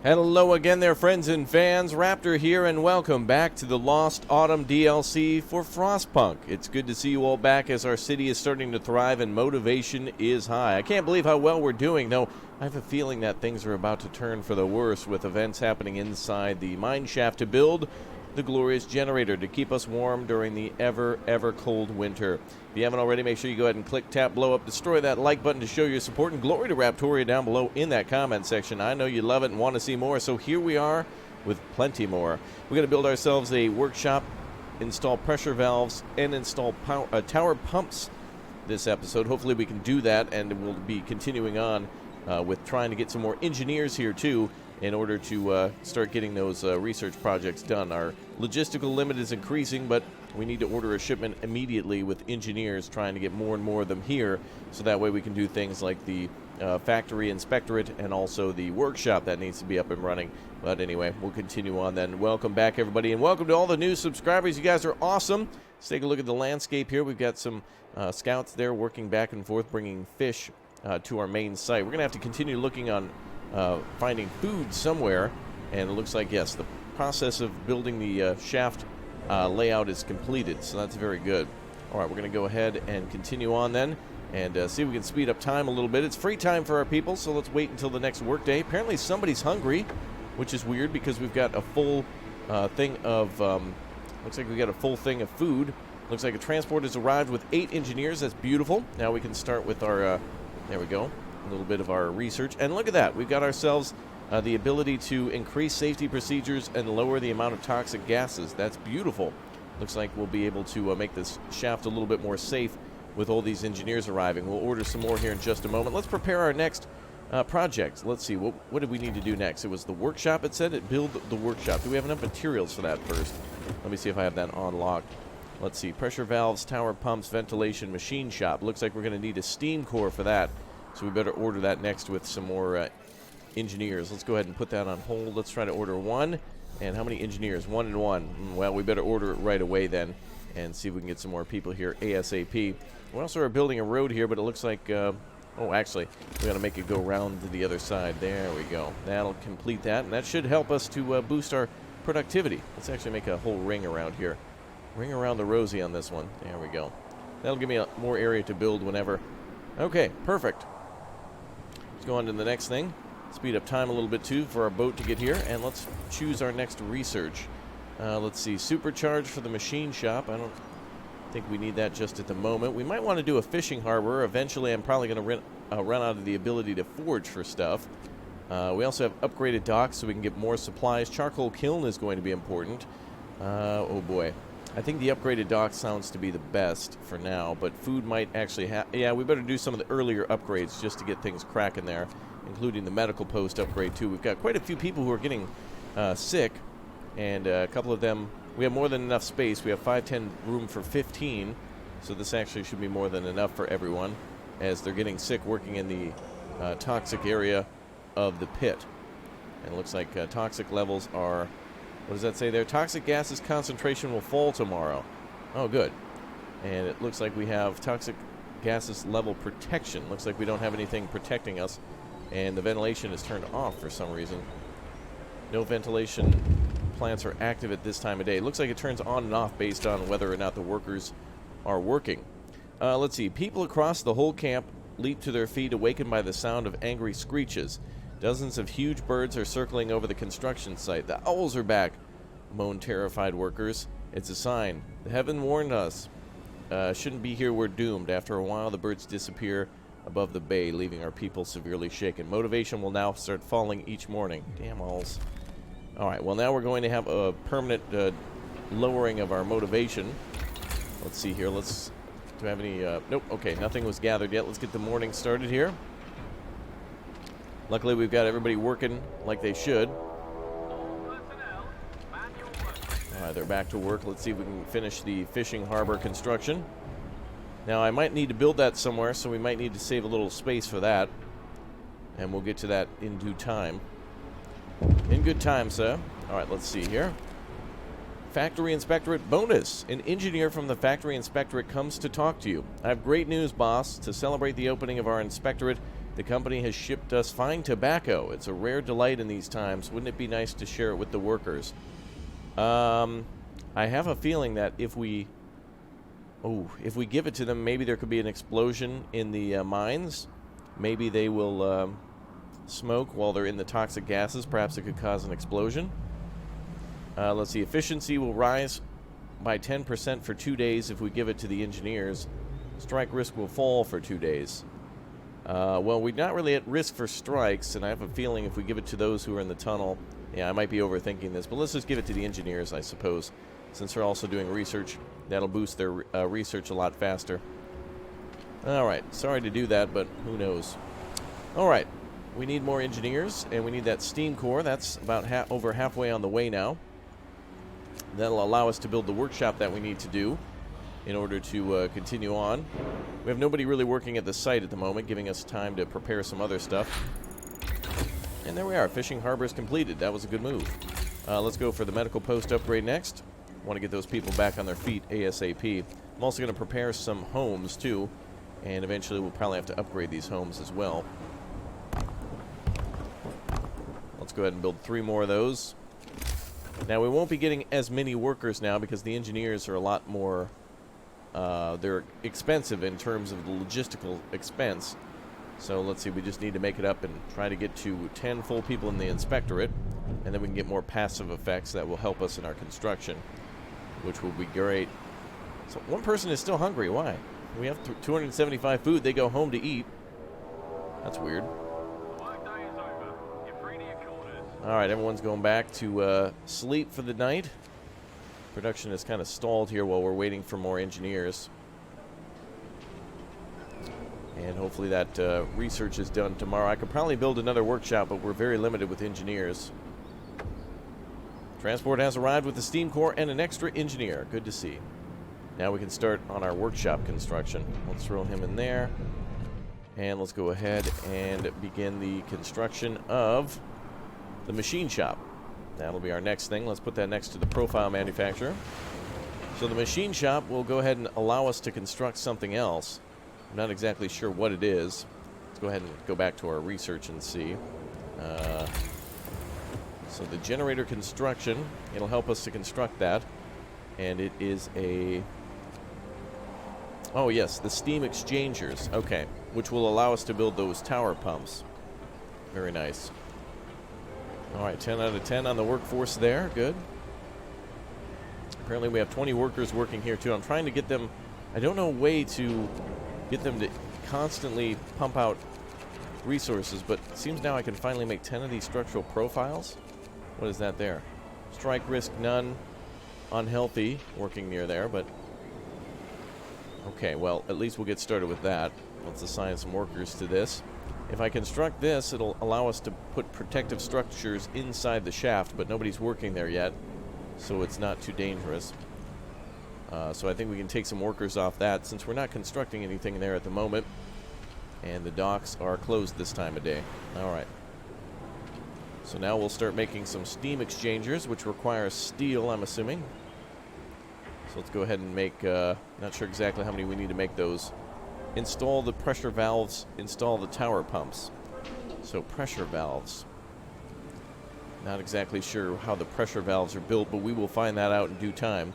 Hello again there, friends and fans. Raptor here, and welcome back to the Lost Autumn DLC for Frostpunk. It's good to see you all back as our city is starting to thrive and motivation is high. I can't believe how well we're doing, though I have a feeling that things are about to turn for the worse with events happening inside the mine shaft to build the glorious generator to keep us warm during the ever cold winter. If you haven't already, make sure you go ahead and click, tap, blow up, destroy that like button to show your support, and glory to Raptoria down below in that comment section. I know you love it and want to see more, so here we are with plenty more. We're going to build ourselves a workshop, install pressure valves, and install tower pumps this episode. Hopefully we can do that, and we'll be continuing on with trying to get some more engineers here too, in order to start getting those research projects done. Our logistical limit is increasing, but we need to order a shipment immediately with engineers trying to get more and more of them here, so that way we can do things like the factory inspectorate and also the workshop that needs to be up and running. But anyway, we'll continue on then. Welcome back, everybody, and welcome to all the new subscribers. You guys are awesome. Let's take a look at the landscape here. We've got some scouts there working back and forth, bringing fish to our main site. We're going to have to continue looking on finding food somewhere, and it looks like, yes, the process of building the shaft layout is completed, so that's very good. All right, we're going to go ahead and continue on then and see if we can speed up time a little bit. It's free time for our people, so let's wait until the next workday. Apparently somebody's hungry, which is weird because we've got a full thing of looks like we got a full thing of food. Looks like a transport has arrived with 8 engineers. That's beautiful. Now we can start with our there we go, a little bit of our research, and look at that, we've got ourselves the ability to increase safety procedures and lower the amount of toxic gases. That's beautiful. Looks like we'll be able to make this shaft a little bit more safe with all these engineers arriving. We'll order some more here in just a moment. Let's prepare our next project. Let's see, what did we need to do next? It was the workshop, it said. Build the workshop. Do we have enough materials for that first? Let me see if I have that unlocked. Let's see, pressure valves, tower pumps, ventilation, machine shop. Looks like we're going to need a steam core for that, so we better order that next with some more engineers. Let's go ahead and put that on hold. Let's try to order 1. And how many engineers? 1 and 1. Well, we better order it right away then and see if we can get some more people here ASAP. We also are building a road here, but it looks like, oh, actually, we got to make it go around to the other side. There we go. That'll complete that, and that should help us to boost our productivity. Let's actually make a whole ring around here. Ring around the rosy on this one. There we go. That'll give me more area to build whenever. Okay, perfect. Let's go on to the next thing. Speed up time a little bit too for our boat to get here, and let's choose our next research. Let's see, supercharge for the machine shop. I don't think we need that just at the moment. We might want to do a fishing harbor. Eventually I'm probably going to run out of the ability to forge for stuff. We also have upgraded docks so we can get more supplies. Charcoal kiln is going to be important. Oh boy. I think the upgraded dock sounds to be the best for now, but food might actually have... Yeah, we better do some of the earlier upgrades just to get things cracking there, including the medical post upgrade too. We've got quite a few people who are getting sick, and a couple of them... We have more than enough space. We have 510 room for 15, so this actually should be more than enough for everyone, as they're getting sick working in the toxic area of the pit. And it looks like toxic levels are... What does that say there? Toxic gases concentration will fall tomorrow. Oh, good. And it looks like we have toxic gases level protection. Looks like we don't have anything protecting us. And the ventilation is turned off for some reason. No ventilation plants are active at this time of day. Looks like it turns on and off based on whether or not the workers are working. Let's see. People across the whole camp leap to their feet, awakened by the sound of angry screeches. Dozens of huge birds are circling over the construction site. The owls are back, moan terrified workers. It's a sign. The heaven warned us. Shouldn't be here, we're doomed. After a while, the birds disappear above the bay, leaving our people severely shaken. Motivation will now start falling each morning. Damn owls. Alright, well now we're going to have a permanent lowering of our motivation. Let's see here. Do we have any... Nope, okay, nothing was gathered yet. Let's get the morning started here. Luckily, we've got everybody working like they should. Alright, they're back to work. Let's see if we can finish the fishing harbor construction. Now, I might need to build that somewhere, so we might need to save a little space for that. And we'll get to that in due time. In good time, sir. Alright, let's see here. Factory Inspectorate bonus. An engineer from the Factory Inspectorate comes to talk to you. I have great news, boss. To celebrate the opening of our Inspectorate, The company has shipped us fine tobacco. It's a rare delight in these times. Wouldn't it be nice to share it with the workers? I have a feeling that if we give it to them, maybe there could be an explosion in the mines. Maybe they will smoke while they're in the toxic gases. Perhaps it could cause an explosion. Let's see. Efficiency will rise by 10% for 2 days if we give it to the engineers. Strike risk will fall for 2 days. Well, we're not really at risk for strikes, and I have a feeling if we give it to those who are in the tunnel, yeah, I might be overthinking this, but let's just give it to the engineers, I suppose. Since they're also doing research, that'll boost their research a lot faster. Alright, sorry to do that, but who knows. Alright, we need more engineers, and we need that steam core. That's about over halfway on the way now. That'll allow us to build the workshop that we need to do in order to continue on. We have nobody really working at the site at the moment, giving us time to prepare some other stuff. And there we are. Fishing harbor is completed. That was a good move. Let's go for the medical post upgrade next. Want to get those people back on their feet ASAP. I'm also going to prepare some homes, too. And eventually we'll probably have to upgrade these homes as well. Let's go ahead and build 3 more of those. Now, we won't be getting as many workers now because the engineers are a lot more... they're expensive in terms of the logistical expense. So let's see, we just need to make it up and try to get to 10 full people in the inspectorate. And then we can get more passive effects that will help us in our construction, which will be great. So one person is still hungry. Why? We have 275 food. They go home to eat. That's weird. Alright, everyone's going back to sleep for the night. Production is kind of stalled here while we're waiting for more engineers. And hopefully that research is done tomorrow. I could probably build another workshop, but we're very limited with engineers. Transport has arrived with the steam core and an extra engineer. Good to see. Now we can start on our workshop construction. Let's throw him in there. And let's go ahead and begin the construction of the machine shop. That'll be our next thing. Let's put that next to the profile manufacturer. So the machine shop will go ahead and allow us to construct something else. I'm not exactly sure what it is. Let's go ahead and go back to our research and see. So the generator construction, it'll help us to construct that. And it is a... Oh, yes, the steam exchangers. Okay, which will allow us to build those tower pumps. Very nice. All right, 10 out of 10 on the workforce there. Good. Apparently we have 20 workers working here, too. I'm trying to get them... I don't know a way to get them to constantly pump out resources, but it seems now I can finally make 10 of these structural profiles. What is that there? Strike risk none. Unhealthy working near there, but... Okay, well, at least we'll get started with that. Let's assign some workers to this. If I construct this, it'll allow us to put protective structures inside the shaft, but nobody's working there yet, so it's not too dangerous. So I think we can take some workers off that, since we're not constructing anything there at the moment. And the docks are closed this time of day. Alright. So now we'll start making some steam exchangers, which require steel, I'm assuming. So let's go ahead and make, not sure exactly how many we need to make those. Install the pressure valves, install the tower pumps. So pressure valves. Not exactly sure how the pressure valves are built, but we will find that out in due time.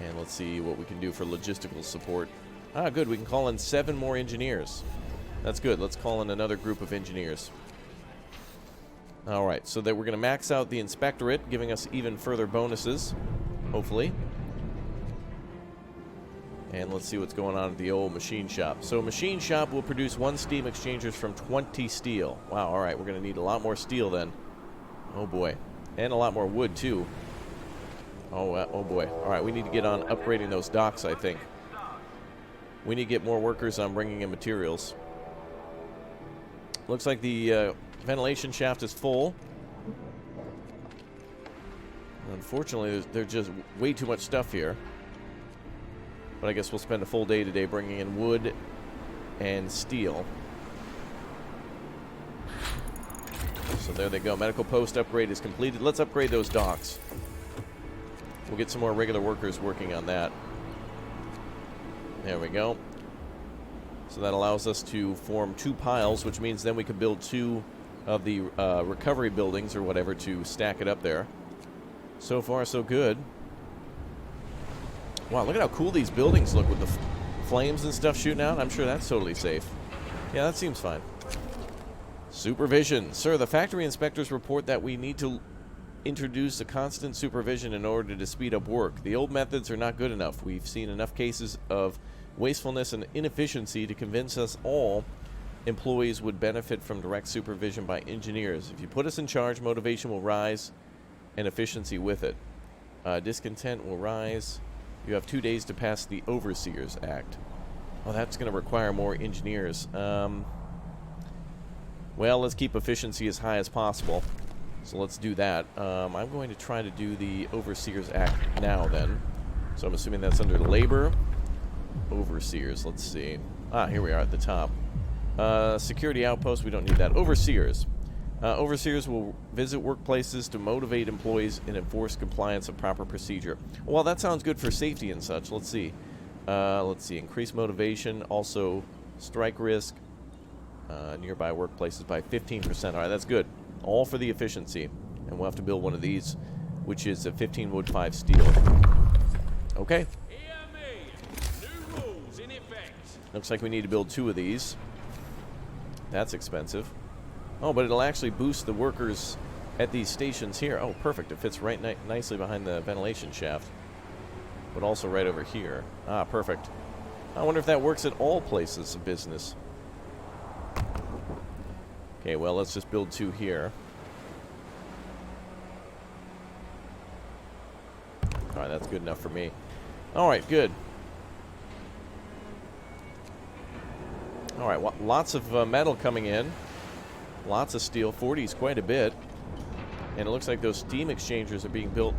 And let's see what we can do for logistical support. Ah, good, we can call in 7 more engineers. That's good, let's call in another group of engineers. Alright, so that we're going to max out the inspectorate, giving us even further bonuses, hopefully. And let's see what's going on at the old machine shop. So machine shop will produce 1 steam exchangers from 20 steel. Wow, alright, we're going to need a lot more steel then. Oh boy. And a lot more wood too. Oh boy. Alright, we need to get on upgrading those docks, I think. We need to get more workers on bringing in materials. Looks like the ventilation shaft is full. Unfortunately, there's just way too much stuff here. But I guess we'll spend a full day today bringing in wood and steel. So there they go. Medical post upgrade is completed. Let's upgrade those docks. We'll get some more regular workers working on that. There we go. So that allows us to form 2 piles, which means then we can build 2 of the recovery buildings or whatever to stack it up there. So far, so good. Wow, look at how cool these buildings look with the flames and stuff shooting out. I'm sure that's totally safe. Yeah, that seems fine. Supervision. Sir, the factory inspectors report that we need to introduce a constant supervision in order to speed up work. The old methods are not good enough. We've seen enough cases of wastefulness and inefficiency to convince us all employees would benefit from direct supervision by engineers. If you put us in charge, motivation will rise and efficiency with it. Discontent will rise. You have 2 days to pass the Overseers Act. Well, that's going to require more engineers. Well, let's keep efficiency as high as possible. So let's do that. I'm going to try to do the Overseers Act now then. So I'm assuming that's under labor. Overseers, let's see. Here we are at the top. Security outpost, we don't need that. Overseers. Overseers will visit workplaces to motivate employees and enforce compliance of proper procedure. Well, that sounds good for safety and such. Let's see. Increase motivation, also strike risk, nearby workplaces by 15%. All right, that's good. All for the efficiency. And we'll have to build one of these, which is a 15 wood, 5 steel. Okay. New rules in effect. Looks like we need to build 2 of these. That's expensive. Oh, but it'll actually boost the workers at these stations here. Oh, perfect. It fits right nicely behind the ventilation shaft. But also right over here. Perfect. I wonder if that works at all places of business. Okay, well, let's just build 2 here. Alright, that's good enough for me. Alright, good. Alright, lots of metal coming in. Lots of steel. 40 is quite a bit. And it looks like those steam exchangers are being built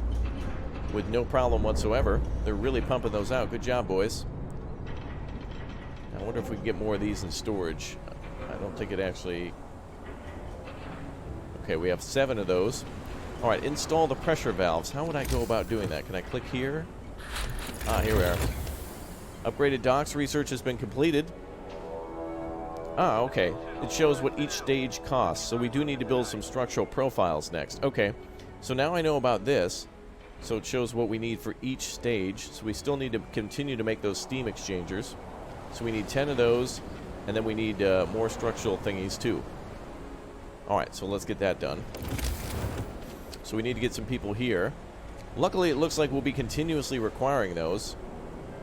with no problem whatsoever. They're really pumping those out. Good job, boys. I wonder if we can get more of these in storage. I don't think it actually... Okay, we have 7 of those. Alright, install the pressure valves. How would I go about doing that? Can I click here? Here we are. Upgraded docks research has been completed. Okay. It shows what each stage costs. So we do need to build some structural profiles next. Okay. So now I know about this. So it shows what we need for each stage. So we still need to continue to make those steam exchangers. So we need 10 of those. And then we need more structural thingies too. Alright, so let's get that done. So we need to get some people here. Luckily, it looks like we'll be continuously requiring those.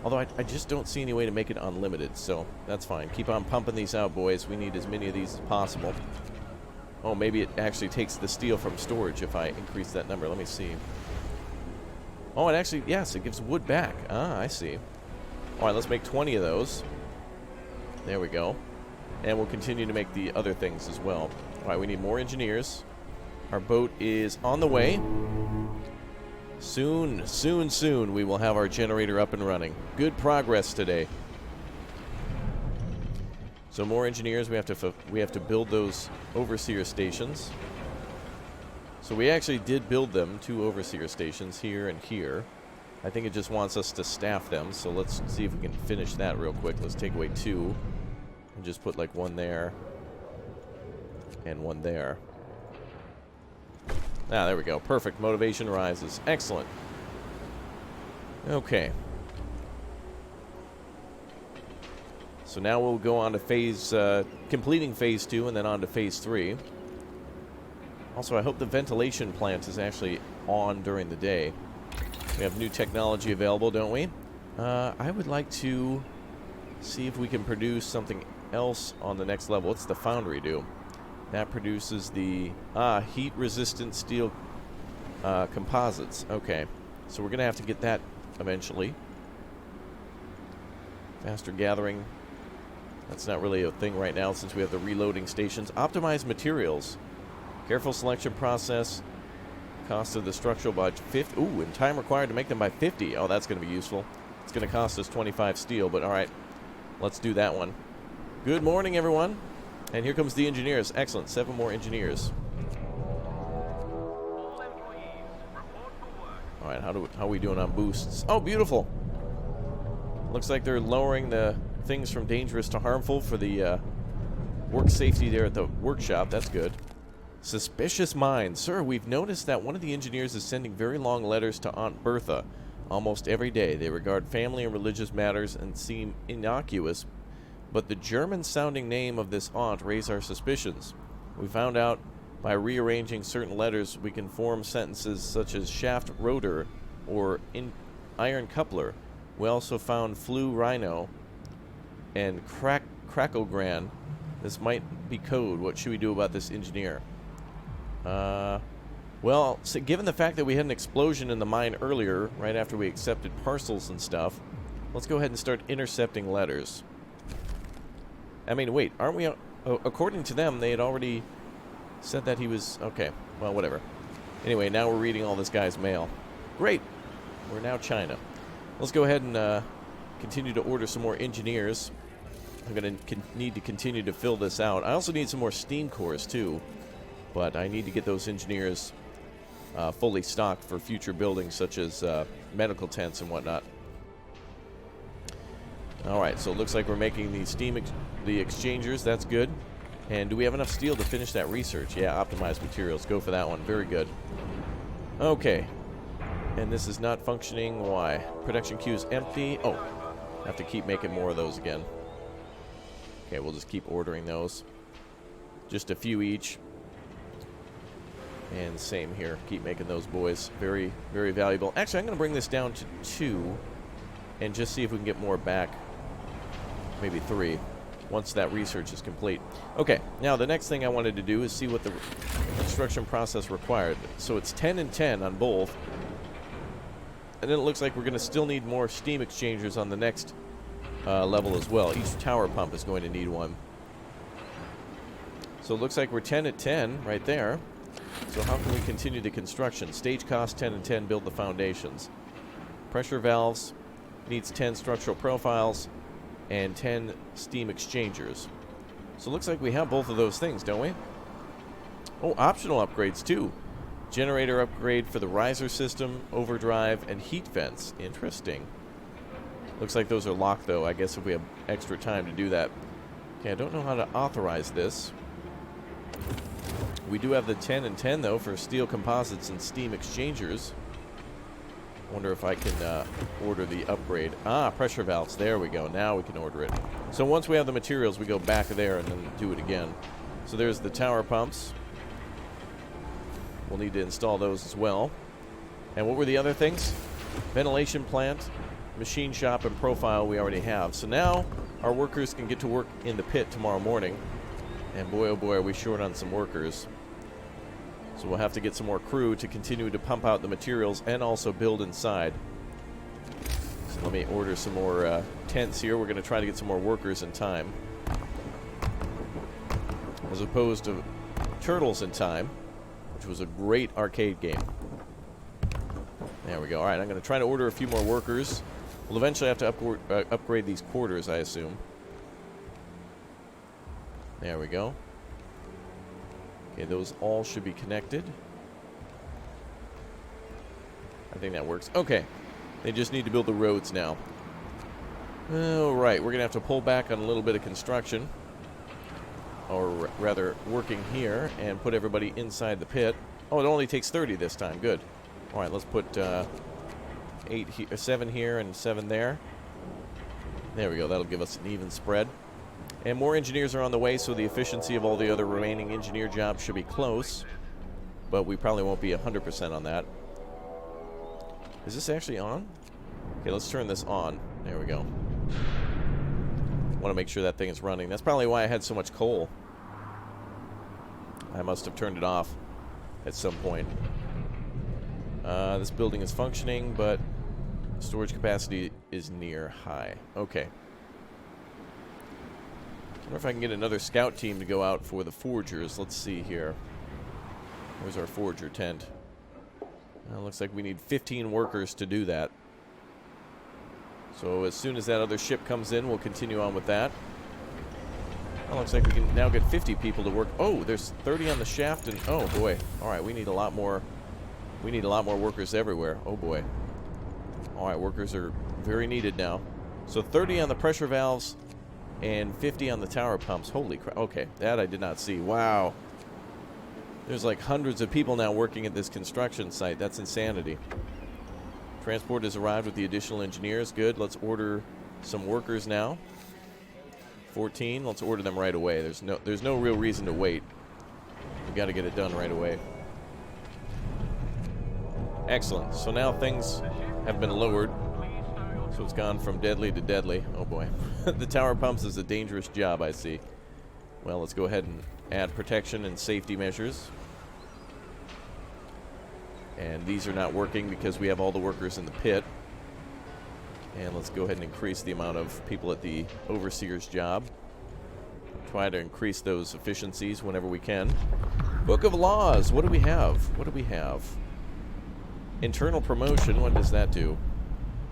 Although I just don't see any way to make it unlimited, so that's fine. Keep on pumping these out, boys. We need as many of these as possible. Oh, maybe it actually takes the steel from storage if I increase that number. Let me see. Oh, it actually, yes, it gives wood back. I see. All right, let's make 20 of those. There we go. And we'll continue to make the other things as well. All right, we need more engineers. Our boat is on the way. Soon, soon, soon, we will have our generator up and running. Good progress today. So more engineers. We have to build those overseer stations. So we actually did build them, 2 overseer stations here and here. I think it just wants us to staff them. So let's see if we can finish that real quick. Let's take away 2 and just put like 1 there and 1 there. There we go. Perfect. Motivation rises. Excellent. Okay. So now we'll go on to completing phase 2 and then on to phase 3. Also, I hope the ventilation plant is actually on during the day. We have new technology available, don't we? I would like to see if we can produce something else on the next level. What's the foundry do? That produces the heat-resistant steel composites. Okay, so we're going to have to get that eventually. Faster gathering. That's not really a thing right now since we have the reloading stations. Optimize materials. Careful selection process. Cost of the structural by 50. Ooh, and time required to make them by 50. Oh, that's going to be useful. It's going to cost us 25 steel, but all right. Let's do that one. Good morning, everyone. And here comes the engineers. Excellent. 7 more engineers. Alright, how are we doing on boosts? Oh, beautiful. Looks like they're lowering the things from dangerous to harmful for the work safety there at the workshop. That's good. Suspicious mind. Sir, we've noticed that one of the engineers is sending very long letters to Aunt Bertha almost every day. They regard family and religious matters and seem innocuous, but the German-sounding name of this aunt raised our suspicions. We found out by rearranging certain letters we can form sentences such as shaft rotor or iron coupler. We also found flu rhino and cracklegran. This might be code. What should we do about this engineer? Well, so given the fact that we had an explosion in the mine earlier, right after we accepted parcels and stuff, let's go ahead and start intercepting letters. I mean, wait, aren't we... according to them, they had already said that he was... Okay, well, whatever. Anyway, now we're reading all this guy's mail. Great. We're now China. Let's go ahead and continue to order some more engineers. I'm going to need to continue to fill this out. I also need some more steam cores, too. But I need to get those engineers fully stocked for future buildings, such as medical tents and whatnot. Alright, so it looks like we're making the exchangers. That's good. And do we have enough steel to finish that research? Yeah, optimized materials. Go for that one. Very good. Okay. And this is not functioning. Why? Production queue is empty. Oh, I have to keep making more of those again. Okay, we'll just keep ordering those. Just a few each. And same here. Keep making those boys. Very, very valuable. Actually, I'm going to bring this down to 2 and just see if we can get more back. Maybe 3 once that research is complete. Okay, now the next thing I wanted to do is see what the construction process required. So it's 10 and 10 on both. And then it looks like we're going to still need more steam exchangers on the next level as well. Each tower pump is going to need one. So it looks like we're 10 at 10 right there. So how can we continue the construction? Stage cost 10 and 10, build the foundations. Pressure valves needs 10 structural profiles and 10 steam exchangers. So it looks like we have both of those things, don't we? Oh, optional upgrades too. Generator upgrade for the riser system, overdrive, and heat vents. Interesting. Looks like those are locked though. I guess if we have extra time to do that. Okay, I don't know how to authorize this. We do have the 10 and 10 though for steel composites and steam exchangers. Wonder if I can order the upgrade. Ah, pressure valves. There we go. Now we can order it. So once we have the materials, we go back there and then do it again. So there's the tower pumps. We'll need to install those as well. And what were the other things? Ventilation plant, machine shop, and profile we already have. So now our workers can get to work in the pit tomorrow morning. And boy, oh boy, are we short on some workers. So we'll have to get some more crew to continue to pump out the materials and also build inside. So let me order some more tents here. We're going to try to get some more workers in time. As opposed to Turtles in Time, which was a great arcade game. There we go. Alright, I'm going to try to order a few more workers. We'll eventually have to upgrade these quarters, I assume. There we go. Okay, those all should be connected. I think that works. Okay. They just need to build the roads now. Alright, we're going to have to pull back on a little bit of construction. Or rather, working here and put everybody inside the pit. Oh, it only takes 30 this time. Good. Alright, let's put 7 here and 7 there. There we go. That'll give us an even spread. And more engineers are on the way, so the efficiency of all the other remaining engineer jobs should be close. But we probably won't be 100% on that. Is this actually on? Okay, let's turn this on. There we go. Want to make sure that thing is running. That's probably why I had so much coal. I must have turned it off at some point. This building is functioning, but storage capacity is near high. Okay. I wonder if I can get another scout team to go out for the forgers. Let's see here. Where's our forger tent? Well, looks like we need 15 workers to do that. So as soon as that other ship comes in, we'll continue on with that. Well, looks like we can now get 50 people to work. Oh, there's 30 on the shaft, and oh boy. All right, we need a lot more. We need a lot more workers everywhere. Oh boy. All right, workers are very needed now. So 30 on the pressure valves and 50 on the tower pumps. Holy crap. Okay, that I did not see. Wow. There's like hundreds of people now working at this construction site. That's insanity. Transport has arrived with the additional engineers. Good. Let's order some workers now. 14. Let's order them right away. There's no real reason to wait. We got to get it done right away. Excellent. So now things have been lowered. So it's gone from deadly to deadly. Oh boy. The tower pumps is a dangerous job, I see. Well, let's go ahead and add protection and safety measures. And these are not working because we have all the workers in the pit. And let's go ahead and increase the amount of people at the overseer's job. Try to increase those efficiencies whenever we can. Book of Laws. What do we have? What do we have? Internal promotion. What does that do?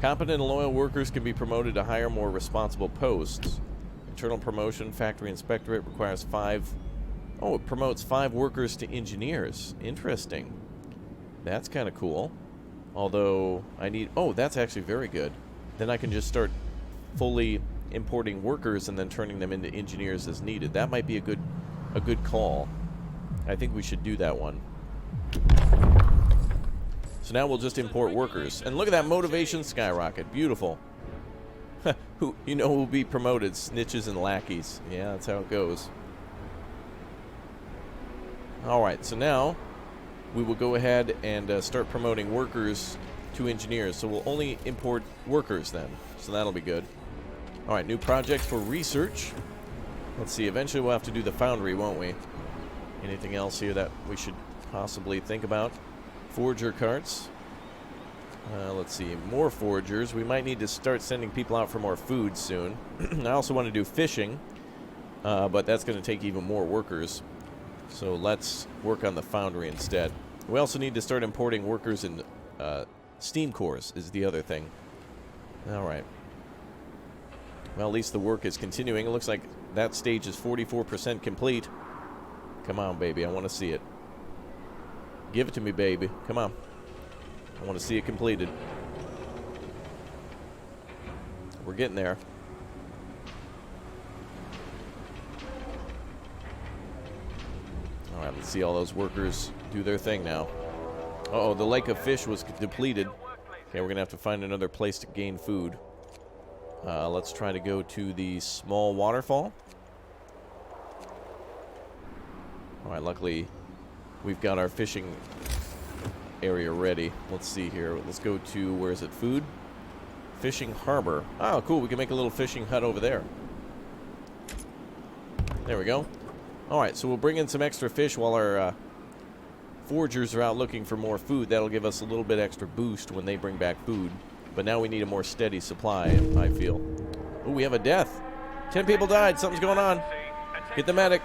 Competent and loyal workers can be promoted to higher, more responsible posts. Internal promotion, factory inspectorate requires 5... Oh, it promotes 5 workers to engineers. Interesting. That's kind of cool. Although, I need... Oh, that's actually very good. Then I can just start fully importing workers and then turning them into engineers as needed. That might be a good call. I think we should do that one. So now we'll just import workers. And look at that motivation skyrocket. Beautiful. Who will be promoted? Snitches and lackeys. Yeah, that's how it goes. Alright, so now we will go ahead and start promoting workers to engineers. So we'll only import workers then. So that'll be good. Alright, new project for research. Let's see, eventually we'll have to do the foundry, won't we? Anything else here that we should possibly think about? Forger carts. Let's see, more forgers. We might need to start sending people out for more food soon. I also want to do fishing, but that's going to take even more workers. So let's work on the foundry instead. We also need to start importing workers in steam cores is the other thing. Alright. Well, at least the work is continuing. It looks like that stage is 44% complete. Come on, baby. I want to see it. Give it to me, baby. Come on. I want to see it completed. We're getting there. Alright, let's see all those workers do their thing now. Uh-oh, the lake of fish was depleted. Okay, we're going to have to find another place to gain food. Let's try to go to the small waterfall. Alright, luckily we've got our fishing area ready. Let's see here. Let's go to, where is it? Food? Fishing harbor. Oh, cool. We can make a little fishing hut over there. There we go. Alright, so we'll bring in some extra fish while our forgers are out looking for more food. That'll give us a little bit extra boost when they bring back food. But now we need a more steady supply, I feel. Oh, we have a death. 10 people died. Something's going on. Get the medic.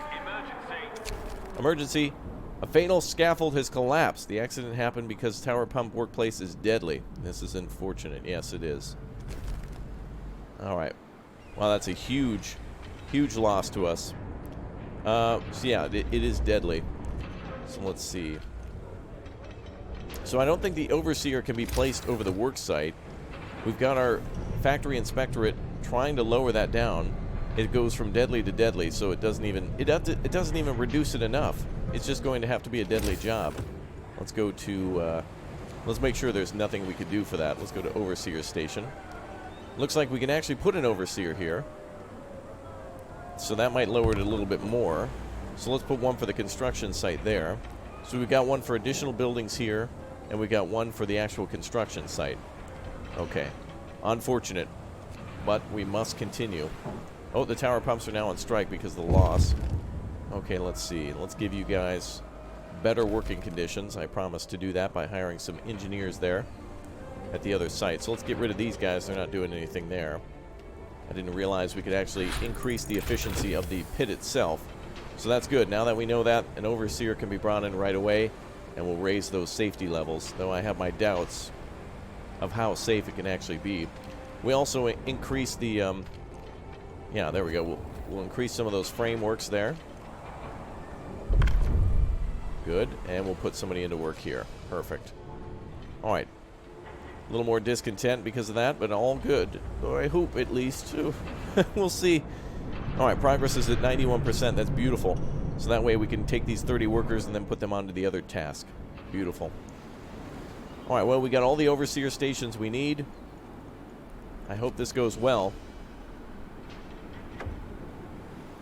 Emergency. A fatal scaffold has collapsed. The accident happened because tower pump workplace is deadly. This is unfortunate. Yes, it is. Alright. Wow, that's a huge, huge loss to us. So yeah, it is deadly. So let's see. So I don't think the overseer can be placed over the work site. We've got our factory inspectorate trying to lower that down. It goes from deadly to deadly, so it doesn't even reduce it enough. It's just going to have to be a deadly job. Let's go to let's make sure there's nothing we could do for that. Let's go to overseer station. Looks like we can actually put an overseer here. So that might lower it a little bit more. So let's put one for the construction site there. So we've got one for additional buildings here, and we got one for the actual construction site. Okay. Unfortunate, but we must continue. Oh, the tower pumps are now on strike because of the loss. Okay, let's see. Let's give you guys better working conditions. I promise to do that by hiring some engineers there at the other site. So let's get rid of these guys. They're not doing anything there. I didn't realize we could actually increase the efficiency of the pit itself. So that's good. Now that we know that, an overseer can be brought in right away, and we'll raise those safety levels, though I have my doubts of how safe it can actually be. We also increase the, yeah, there we go. We'll increase some of those frameworks there. Good. And we'll put somebody into work here. Perfect. All right. A little more discontent because of that, but all good. Or I hope, at least. We'll see. All right, progress is at 91%. That's beautiful. So that way we can take these 30 workers and then put them onto the other task. Beautiful. All right, well, we got all the overseer stations we need. I hope this goes well.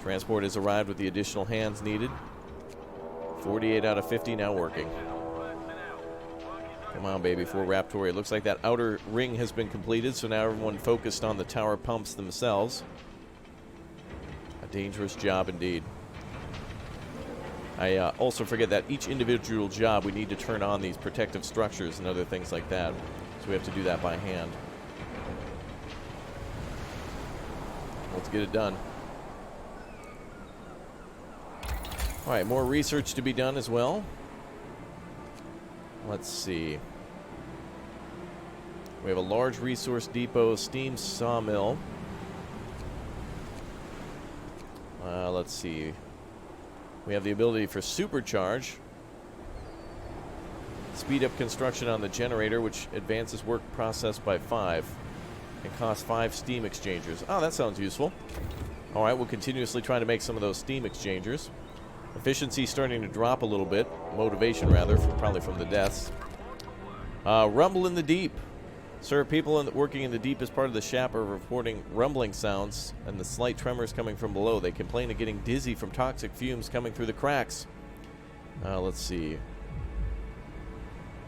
Transport has arrived with the additional hands needed. 48 out of 50 now working. Come on, baby, for Raptor. It looks like that outer ring has been completed, so now everyone focused on the tower pumps themselves. A dangerous job indeed. I also forget that each individual job we need to turn on these protective structures and other things like that. So we have to do that by hand. Let's get it done. All right, more research to be done as well. Let's see. We have a large resource depot, steam sawmill. Let's see. We have the ability for supercharge. Speed up construction on the generator, which advances work process by 5. And costs 5 steam exchangers. Oh, that sounds useful. All right, we'll continuously try to make some of those steam exchangers. Efficiency starting to drop a little bit. Motivation, rather, probably from the deaths. Rumble in the deep. Sir, people working in the deep as part of the SHAP are reporting rumbling sounds and the slight tremors coming from below. They complain of getting dizzy from toxic fumes coming through the cracks. Let's see.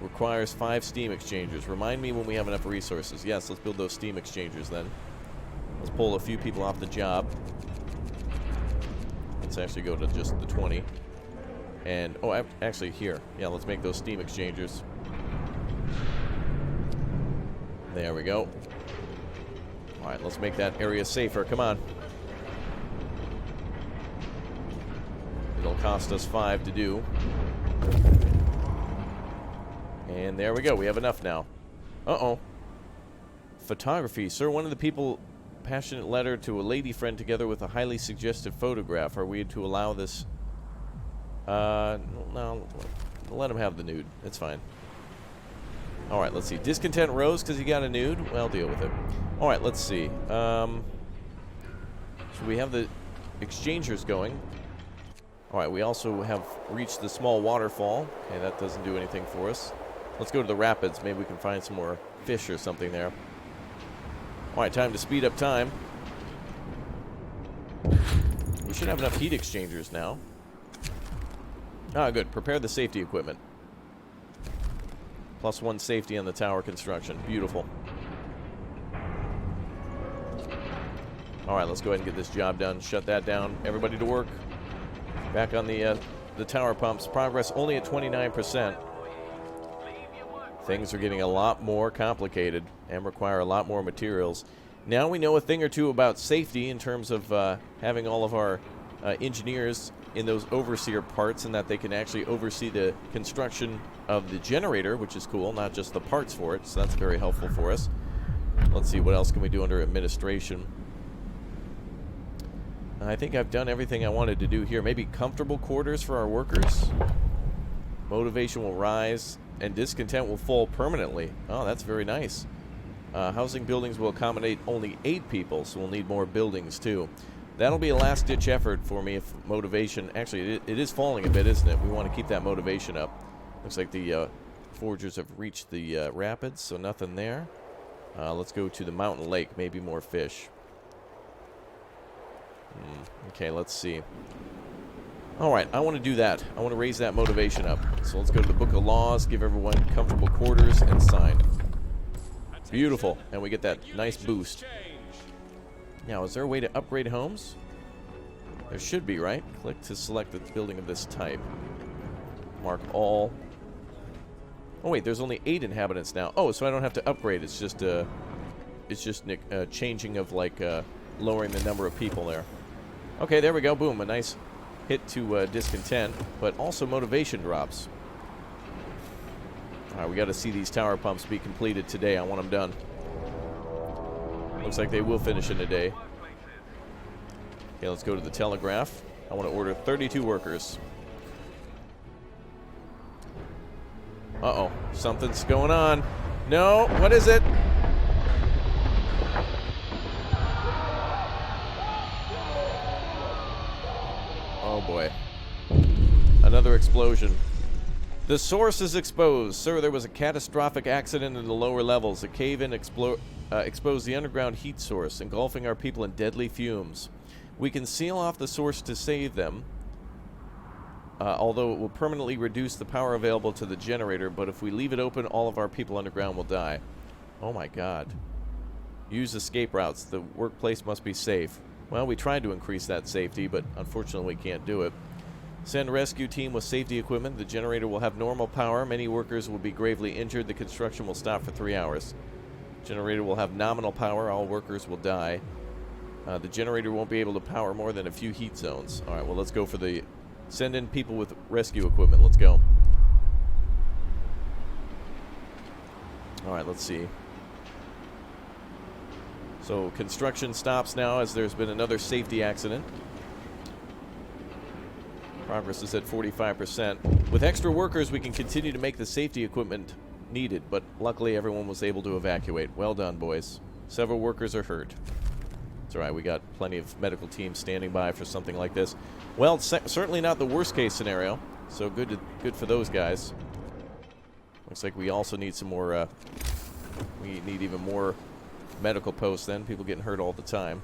Requires 5 steam exchangers. Remind me when we have enough resources. Yes, let's build those steam exchangers then. Let's pull a few people off the job. Let's actually go to just the 20. And, oh, actually here. Yeah, let's make those steam exchangers. There we go. All right, let's make that area safer. Come on. It'll cost us 5 to do. And there we go. We have enough now. Uh-oh. Photography. Sir, one of the people... passionate letter to a lady friend together with a highly suggestive photograph. Are we to allow this? No. Let him have the nude. It's fine. All right, let's see. Discontent rose because he got a nude. Well, I'll deal with it. All right, let's see. So we have the exchangers going. All right, we also have reached the small waterfall. Okay, that doesn't do anything for us. Let's go to the rapids. Maybe we can find some more fish or something there. All right, time to speed up time. We should have enough heat exchangers now. Ah, good. Prepare the safety equipment. +1 safety on the tower construction. Beautiful. All right, let's go ahead and get this job done. Shut that down. Everybody to work. Back on the tower pumps. Progress only at 29%. Things are getting a lot more complicated and require a lot more materials. Now we know a thing or two about safety in terms of having all of our engineers in those overseer parts, and that they can actually oversee the construction of the generator, which is cool, not just the parts for it, so that's very helpful for us. Let's see, what else can we do under administration? I think I've done everything I wanted to do here. Maybe comfortable quarters for our workers. Motivation will rise, and discontent will fall permanently. Oh, that's very nice. Housing buildings will accommodate only 8 people, so we'll need more buildings too. That'll be a last-ditch effort for me if motivation... Actually, it is falling a bit, isn't it? We want to keep that motivation up. Looks like the forgers have reached the rapids, so nothing there. Let's go to the mountain lake. Maybe more fish. Okay, let's see. All right, I want to do that. I want to raise that motivation up. So let's go to the Book of Laws, give everyone comfortable quarters, and sign. Beautiful. And we get that nice boost. Now, is there a way to upgrade homes? There should be, right? Click to select the building of this type. Mark all. Oh, wait, there's only 8 inhabitants now. Oh, so I don't have to upgrade. It's just changing of, like, lowering the number of people there. Okay, there we go. Boom. A nice hit to discontent, but also motivation drops. All right, we got to see these tower pumps be completed today. I want them done. Looks like they will finish in a day. Okay, let's go to the telegraph. I want to order 32 workers. Uh-oh, something's going on. No, what is it? Oh boy. Another explosion. The source is exposed. Sir, there was a catastrophic accident in the lower levels. A cave-in exposed the underground heat source, engulfing our people in deadly fumes. We can seal off the source to save them, although it will permanently reduce the power available to the generator, but if we leave it open, all of our people underground will die. Oh my god. Use escape routes. The workplace must be safe. Well, we tried to increase that safety, but unfortunately we can't do it. Send rescue team with safety equipment. The generator will have normal power. Many workers will be gravely injured. The construction will stop for 3 hours. Generator will have nominal power. All workers will die. The generator won't be able to power more than a few heat zones. Alright, well, let's go for the... Send in people with rescue equipment. Let's go. Alright, let's see. So, construction stops now as there's been another safety accident. Progress is at 45%. With extra workers, we can continue to make the safety equipment needed, but luckily everyone was able to evacuate. Well done, boys. Several workers are hurt. It's alright, we got plenty of medical teams standing by for something like this. Well, it's certainly not the worst case scenario, so good for those guys. Looks like we also need some more, we need even more medical posts then. People getting hurt all the time.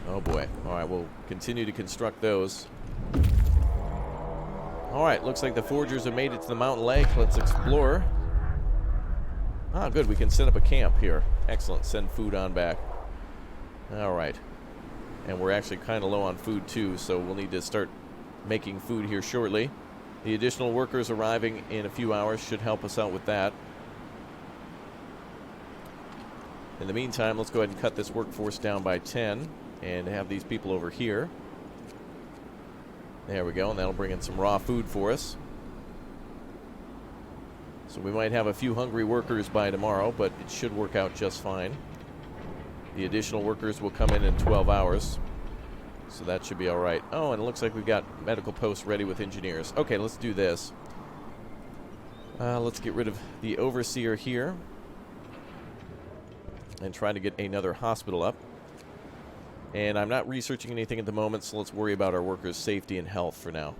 Oh boy. Alright, we'll continue to construct those. Alright, looks like the forgers have made it to the mountain lake. Let's explore. Ah, good. We can set up a camp here. Excellent. Send food on back. Alright. And we're actually kind of low on food too, so we'll need to start making food here shortly. The additional workers arriving in a few hours should help us out with that. In the meantime, let's go ahead and cut this workforce down by 10 and have these people over here. There we go, and that'll bring in some raw food for us. So we might have a few hungry workers by tomorrow, but it should work out just fine. The additional workers will come in 12 hours, so that should be alright. Oh, and it looks like we've got medical posts ready with engineers. Okay, let's do this. Let's get rid of the overseer here and try to get another hospital up. And I'm not researching anything at the moment, so let's worry about our workers' safety and health for now.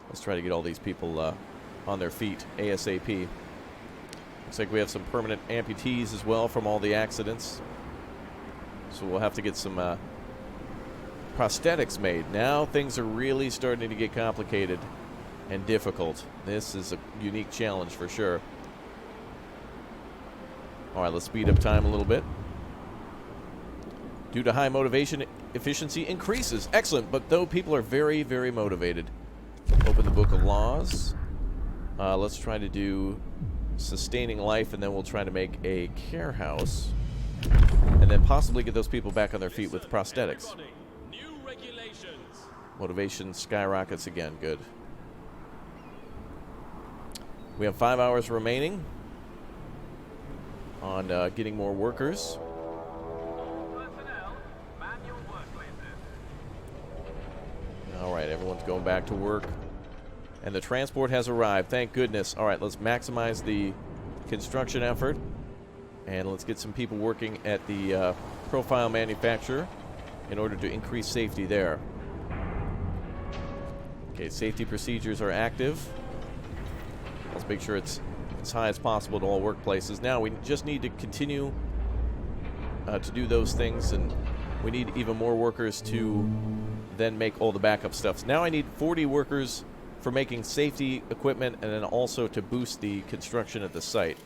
Let's try to get all these people on their feet ASAP. Looks like we have some permanent amputees as well from all the accidents. So we'll have to get some prosthetics made. Now things are really starting to get complicated and difficult. This is a unique challenge for sure. Alright, let's speed up time a little bit. Due to high motivation, efficiency increases. Excellent, but though people are very, very motivated. Open the book of laws. Let's try to do sustaining life, and then we'll try to make a care house. And then possibly get those people back on their feet with prosthetics. Motivation skyrockets again. Good. We have 5 hours remaining on getting more workers. Alright, everyone's going back to work. And the transport has arrived. Thank goodness. Alright, let's maximize the construction effort. And let's get some people working at the profile manufacturer in order to increase safety there. Okay, safety procedures are active. Let's make sure it's as high as possible to all workplaces. Now, we just need to continue to do those things, and we need even more workers to then make all the backup stuff. Now I need 40 workers for making safety equipment and then also to boost the construction at the site.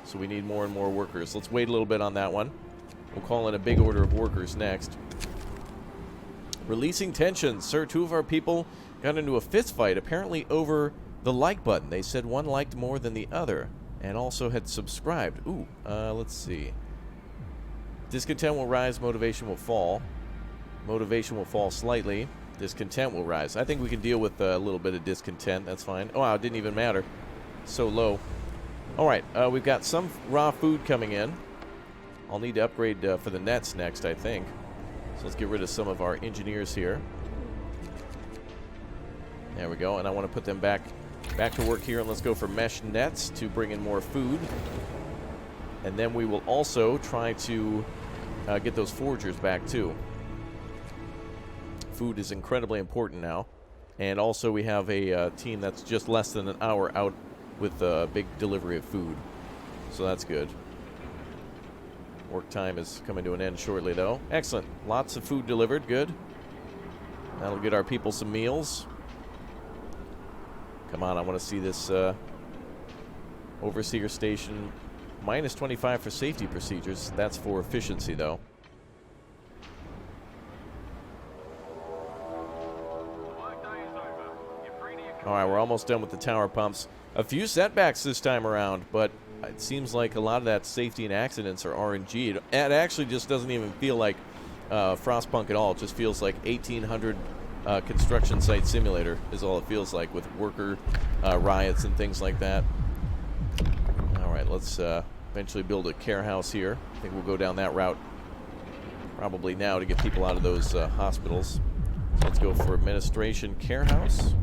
So we need more and more workers. Let's wait a little bit on that one. We'll call in a big order of workers next. Releasing tensions. Sir, 2 of our people got into a fist fight, apparently over the like button. They said one liked more than the other and also had subscribed. Ooh, let's see. Discontent will rise, motivation will fall. Motivation will fall slightly. Discontent will rise. I think we can deal with a little bit of discontent. That's fine. Oh, wow, it didn't even matter. So low. Alright, we've got some raw food coming in. I'll need to upgrade for the nets next, I think. So let's get rid of some of our engineers here. There we go, and I want to put them back to work here, and let's go for mesh nets to bring in more food. And then we will also try to get those forgers back too. food is incredibly important now. And also we have a team that's just less than an hour out with a big delivery of food. So that's good. Work time is coming to an end shortly, though. Excellent. Lots of food delivered. Good. That'll get our people some meals. Come on, I want to see this overseer station. Minus 25 for safety procedures. That's for efficiency, though. All right, we're almost done with the tower pumps. A few setbacks this time around, but it seems like a lot of that safety and accidents are RNG. It actually just doesn't even feel like Frostpunk at all. It just feels like 1800 construction site simulator is all it feels like, with worker riots and things like that. All right, let's eventually build a care house here. I think we'll go down that route probably now to get people out of those hospitals. So let's go for administration care house.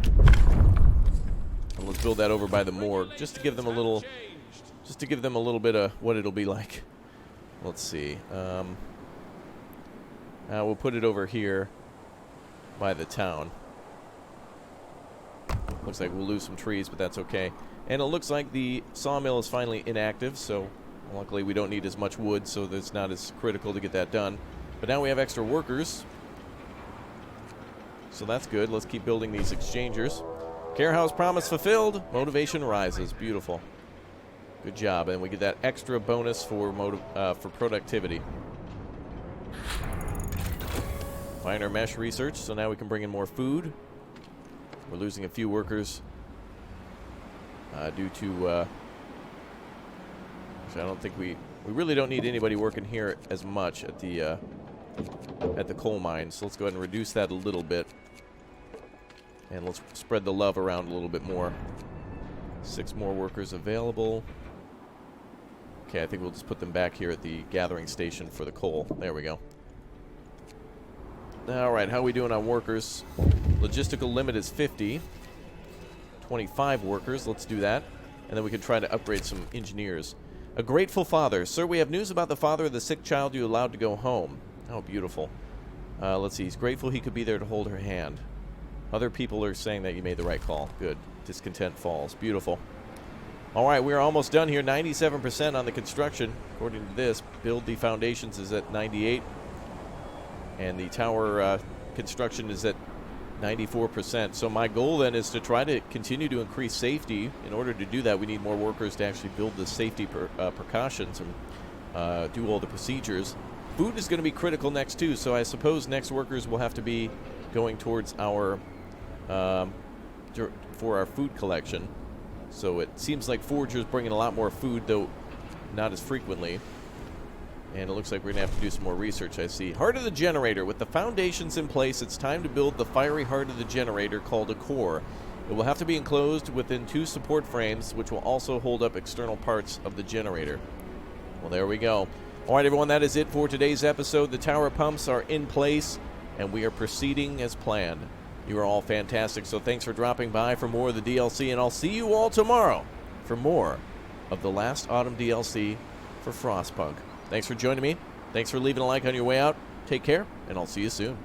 And let's build that over by the morgue, just to give them a little bit of what it'll be like. Let's see. We'll put it over here by the town. Looks like we'll lose some trees, but that's okay. And it looks like the sawmill is finally inactive, so luckily we don't need as much wood, so it's not as critical to get that done. But now we have extra workers, so that's good. Let's keep building these exchangers. Care house promise fulfilled. Motivation rises. Beautiful. Good job. And we get that extra bonus for productivity. Finer mesh research, so now we can bring in more food. We're losing a few workers due to... I don't think we really don't need anybody working here as much at the coal mine. So let's go ahead and reduce that a little bit. And let's spread the love around a little bit more. 6 more workers available. Okay, I think we'll just put them back here at the gathering station for the coal. There we go. All right, how are we doing on workers? Logistical limit is 50. 25 workers, let's do that. And then we can try to upgrade some engineers. A grateful father. Sir, we have news about the father of the sick child you allowed to go home. Oh, beautiful. Let's see, he's grateful he could be there to hold her hand. Other people are saying that you made the right call. Good. Discontent falls. Beautiful. All right, we're almost done here. 97% on the construction. According to this, build the foundations is at 98. And the tower construction is at 94%. So my goal then is to try to continue to increase safety. In order to do that, we need more workers to actually build the safety precautions and do all the procedures. Food is going to be critical next too, so I suppose next workers will have to be going towards our for our food collection. So it seems like Forger's bringing a lot more food, though not as frequently. And it looks like we're going to have to do some more research, I see. Heart of the generator. With the foundations in place, it's time to build the fiery heart of the generator called a core. It will have to be enclosed within 2 support frames, which will also hold up external parts of the generator. Well, there we go. All right, everyone, that is it for today's episode. The tower pumps are in place, and we are proceeding as planned. You are all fantastic, so thanks for dropping by for more of the DLC, and I'll see you all tomorrow for more of the last autumn DLC for Frostpunk. Thanks for joining me. Thanks for leaving a like on your way out. Take care, and I'll see you soon.